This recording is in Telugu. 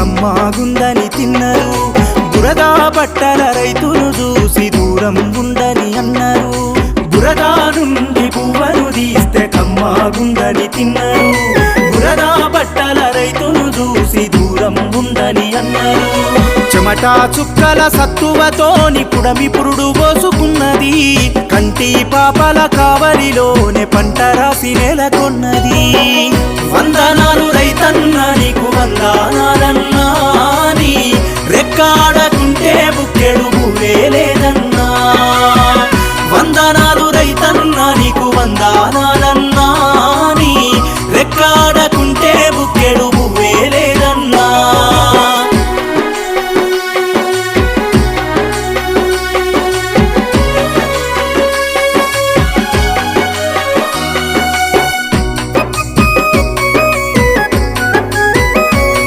కమ్మాగుందని తిన్నరు బురదా బట్టల రైతును చూసి దూరం ఉందని అన్నారు బురదా నుండి పువ్వను తీస్తే కమ్మాగుందని తిన్నరు బురదా బట్టల రైతును చూసి దూరం ఉందని అన్నారు చెమటా చుక్కల సత్తువతోని పుడమి పురుడు పోసుకున్నది కంటి పాపల కావలిలోనే పంట రాసి నెలకొన్నది వందనాలు రైతన్నా నీకు వందనాలన్నా నీ రెక్కాడకుంటే బుక్కెడు భూవేలే